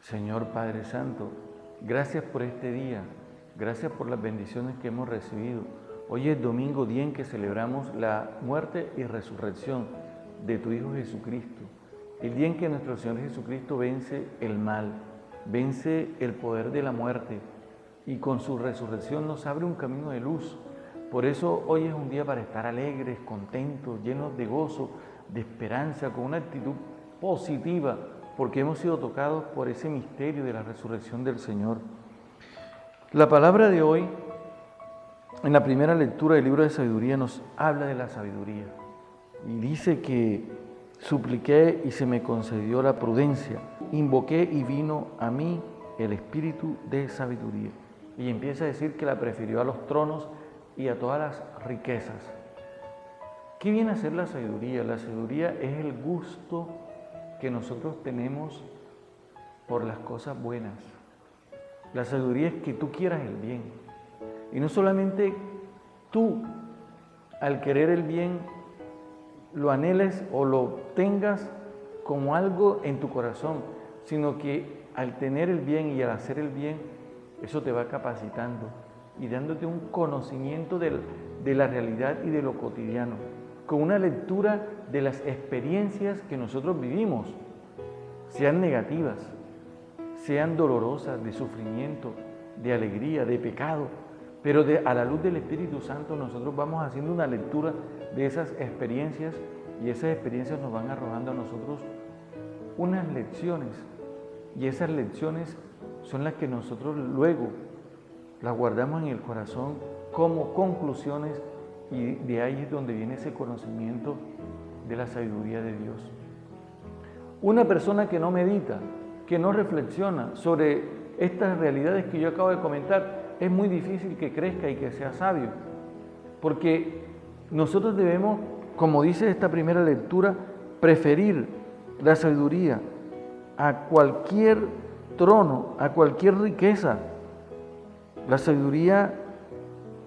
Señor Padre Santo, gracias por este día, gracias por las bendiciones que hemos recibido. Hoy es domingo, día en que celebramos la muerte y resurrección de tu Hijo Jesucristo. El día en que nuestro Señor Jesucristo vence el mal, vence el poder de la muerte y con su resurrección nos abre un camino de luz. Por eso hoy es un día para estar alegres, contentos, llenos de gozo, de esperanza, con una actitud positiva, porque hemos sido tocados por ese misterio de la resurrección del Señor. La palabra de hoy, en la primera lectura del libro de sabiduría, nos habla de la sabiduría y dice que supliqué y se me concedió la prudencia, invoqué y vino a mí el espíritu de sabiduría. Y empieza a decir que la prefirió a los tronos y a todas las riquezas. ¿Qué viene a ser la sabiduría? La sabiduría es el gusto que nosotros tenemos por las cosas buenas. La sabiduría es que tú quieras el bien. Y no solamente tú, al querer el bien, lo anheles o lo tengas como algo en tu corazón, sino que al tener el bien y al hacer el bien, eso te va capacitando y dándote un conocimiento de la realidad y de lo cotidiano, con una lectura de las experiencias que nosotros vivimos, sean negativas, sean dolorosas, de sufrimiento, de alegría, de pecado, pero a la luz del Espíritu Santo nosotros vamos haciendo una lectura de esas experiencias y esas experiencias nos van arrojando a nosotros unas lecciones y esas lecciones son las que nosotros luego las guardamos en el corazón como conclusiones y de ahí es donde viene ese conocimiento de la sabiduría de Dios. Una persona que no medita, que no reflexiona sobre estas realidades que yo acabo de comentar, es muy difícil que crezca y que sea sabio, porque nosotros debemos, como dice esta primera lectura, preferir la sabiduría a cualquier trono, a cualquier riqueza. La sabiduría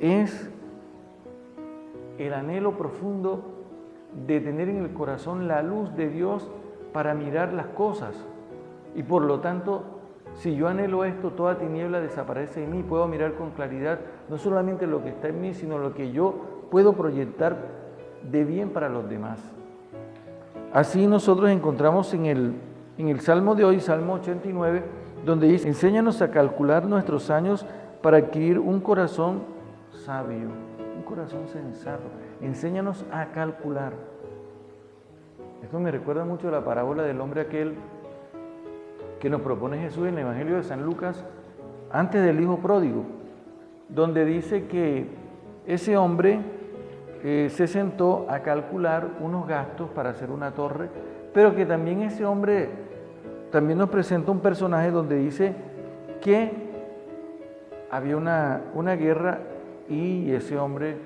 es el anhelo profundo de tener en el corazón la luz de Dios para mirar las cosas. Y por lo tanto, si yo anhelo esto, toda tiniebla desaparece de mí, puedo mirar con claridad no solamente lo que está en mí, sino lo que yo puedo proyectar de bien para los demás. Así nosotros encontramos en el Salmo de hoy, Salmo 89, donde dice: enséñanos a calcular nuestros años para adquirir un corazón sabio, un corazón sensato. Enséñanos a calcular. Esto me recuerda mucho a la parábola del hombre aquel que nos propone Jesús en el Evangelio de San Lucas, antes del hijo pródigo, donde dice que ese hombre se sentó a calcular unos gastos para hacer una torre, pero que también ese hombre también nos presenta un personaje donde dice que había una guerra y ese hombre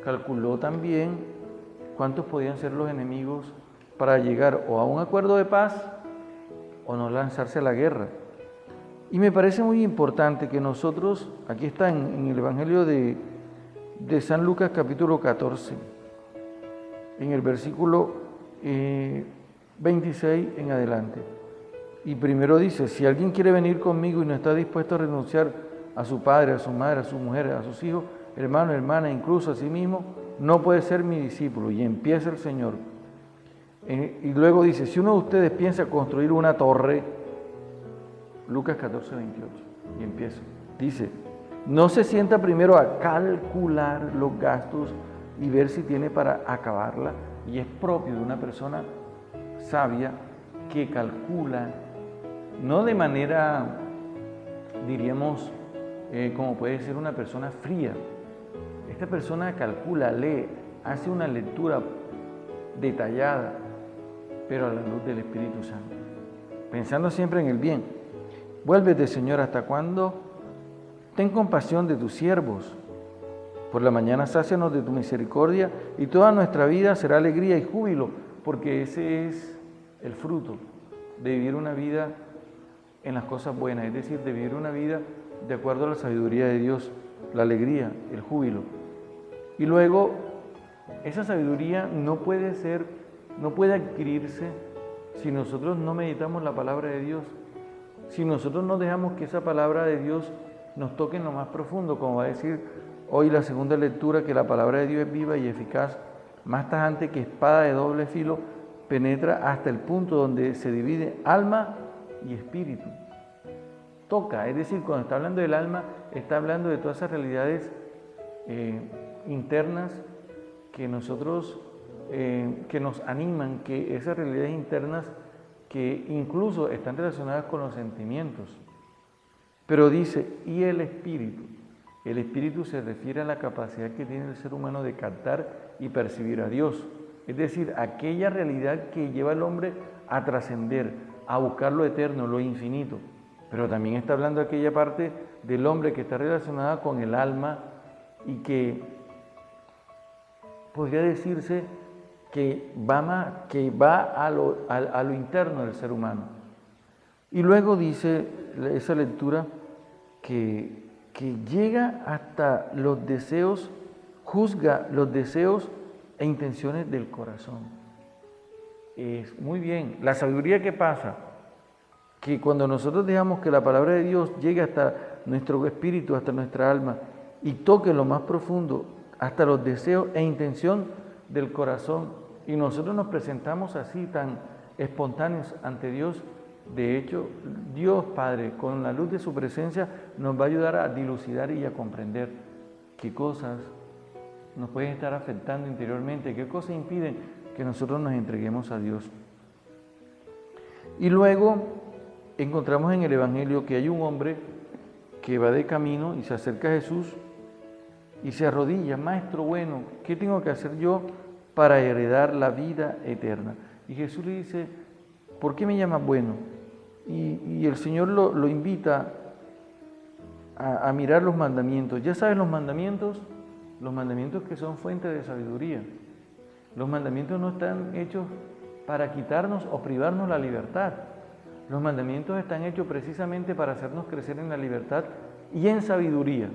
calculó también cuántos podían ser los enemigos para llegar o a un acuerdo de paz o no lanzarse a la guerra. Y me parece muy importante que nosotros, aquí está en el Evangelio de San Lucas capítulo 14, en el versículo 26 en adelante. Y primero dice: si alguien quiere venir conmigo y no está dispuesto a renunciar a su padre, a su madre, a su mujer, a sus hijos, hermanos, hermanas, incluso a sí mismo, no puede ser mi discípulo. Y empieza el Señor. Y luego dice: si uno de ustedes piensa construir una torre, Lucas 14, 28, y empieza, dice: no se sienta primero a calcular los gastos y ver si tiene para acabarla. Y es propio de una persona sabia que calcula, no de manera, diríamos, como puede ser una persona fría. Esta persona calcula, lee, hace una lectura detallada, pero a la luz del Espíritu Santo, pensando siempre en el bien. Vuélvete, Señor, ¿hasta cuándo? Ten compasión de tus siervos. Por la mañana sácianos de tu misericordia y toda nuestra vida será alegría y júbilo, porque ese es el fruto de vivir una vida en las cosas buenas, es decir, de vivir una vida de acuerdo a la sabiduría de Dios, la alegría, el júbilo. Y luego, esa sabiduría no puede adquirirse si nosotros no meditamos la palabra de Dios. si nosotros no dejamos que esa palabra de Dios nos toque en lo más profundo, como va a decir hoy la segunda lectura, que la palabra de Dios es viva y eficaz, más tajante que espada de doble filo, penetra hasta el punto donde se divide alma y espíritu. Toca, es decir, cuando está hablando del alma, está hablando de todas esas realidades internas que nosotros, que nos animan, que esas realidades internas que incluso están relacionadas con los sentimientos. Pero dice, y el espíritu se refiere a la capacidad que tiene el ser humano de captar y percibir a Dios. Es decir, aquella realidad que lleva al hombre a trascender, a buscar lo eterno, lo infinito. Pero también está hablando de aquella parte del hombre que está relacionada con el alma y que podría decirse que va a lo interno del ser humano. Y luego dice esa lectura que llega hasta los deseos, juzga los deseos e intenciones del corazón. Es muy bien. La sabiduría que pasa, que cuando nosotros dejamos que la palabra de Dios llegue hasta nuestro espíritu, hasta nuestra alma, y toque lo más profundo, hasta los deseos e intención del corazón, y nosotros nos presentamos así tan espontáneos ante Dios. De hecho, Dios Padre, con la luz de su presencia, nos va a ayudar a dilucidar y a comprender qué cosas nos pueden estar afectando interiormente, qué cosas impiden que nosotros nos entreguemos a Dios. Y luego encontramos en el Evangelio que hay un hombre que va de camino y se acerca a Jesús y se arrodilla: Maestro bueno, ¿qué tengo que hacer yo para heredar la vida eterna? Y Jesús le dice: ¿por qué me llamas bueno? Y el Señor lo invita a mirar los mandamientos. Ya sabes los mandamientos que son fuente de sabiduría. Los mandamientos no están hechos para quitarnos o privarnos la libertad. Los mandamientos están hechos precisamente para hacernos crecer en la libertad y en sabiduría.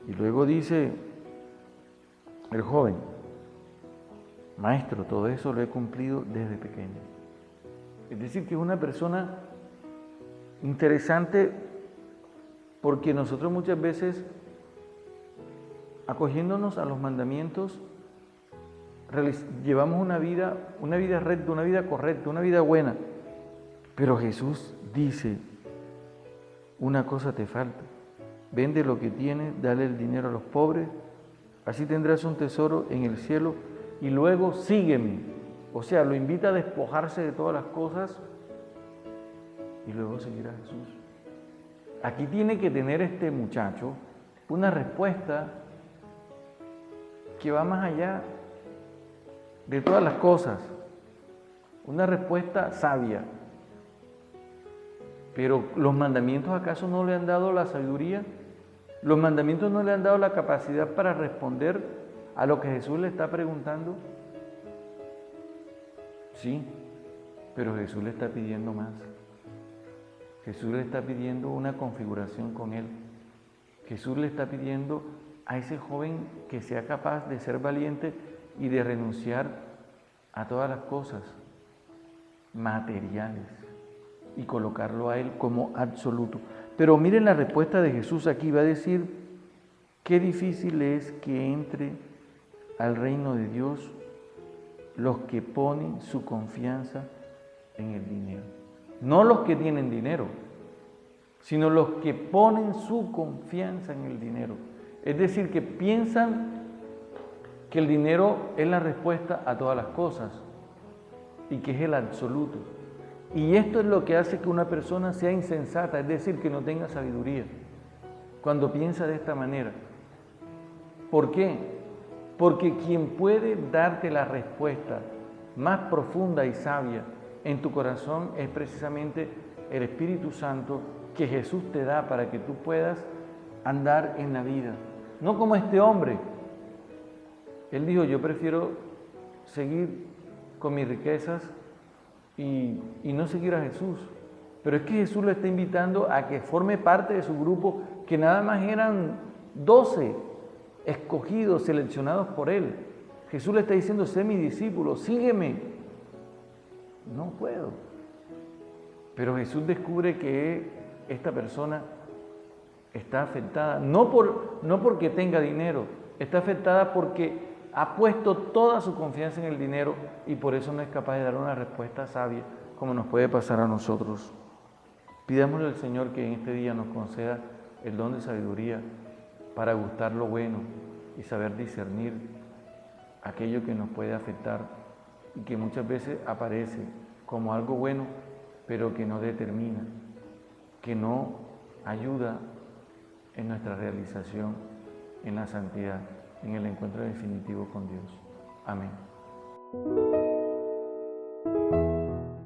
Y luego dice el joven: Maestro, todo eso lo he cumplido desde pequeño. Es decir, que es una persona interesante, porque nosotros muchas veces, acogiéndonos a los mandamientos, llevamos una vida recta, una vida correcta, una vida buena. Pero Jesús dice: una cosa te falta. Vende lo que tienes, dale el dinero a los pobres, así tendrás un tesoro en el cielo, y luego sígueme. O sea, lo invita a despojarse de todas las cosas y luego seguir a Jesús. Aquí tiene que tener este muchacho una respuesta que va más allá de todas las cosas, una respuesta sabia. Pero ¿los mandamientos acaso no le han dado la sabiduría? ¿Los mandamientos no le han dado la capacidad para responder a lo que Jesús le está preguntando? Sí, pero Jesús le está pidiendo más. Jesús le está pidiendo una configuración con Él. Jesús le está pidiendo a ese joven que sea capaz de ser valiente y de renunciar a todas las cosas materiales y colocarlo a Él como absoluto. Pero miren la respuesta de Jesús aquí. Va a decir: qué difícil es que entre al reino de Dios los que ponen su confianza en el dinero. No los que tienen dinero, sino los que ponen su confianza en el dinero. Es decir, que piensan que el dinero es la respuesta a todas las cosas y que es el absoluto. Y esto es lo que hace que una persona sea insensata, es decir, que no tenga sabiduría, cuando piensa de esta manera. ¿Por qué? Porque quien puede darte la respuesta más profunda y sabia en tu corazón es precisamente el Espíritu Santo que Jesús te da para que tú puedas andar en la vida. No como este hombre. Él dijo: yo prefiero seguir con mis riquezas y no seguir a Jesús. Pero es que Jesús lo está invitando a que forme parte de su grupo, que nada más eran 12 escogidos, seleccionados por Él. Jesús le está diciendo: sé mi discípulo, sígueme. No puedo. Pero Jesús descubre que esta persona está afectada, no porque tenga dinero, está afectada porque ha puesto toda su confianza en el dinero y por eso no es capaz de dar una respuesta sabia, como nos puede pasar a nosotros. Pidámosle al Señor que en este día nos conceda el don de sabiduría para gustar lo bueno y saber discernir aquello que nos puede afectar y que muchas veces aparece como algo bueno, pero que no determina, que no ayuda en nuestra realización, en la santidad, en el encuentro definitivo con Dios. Amén.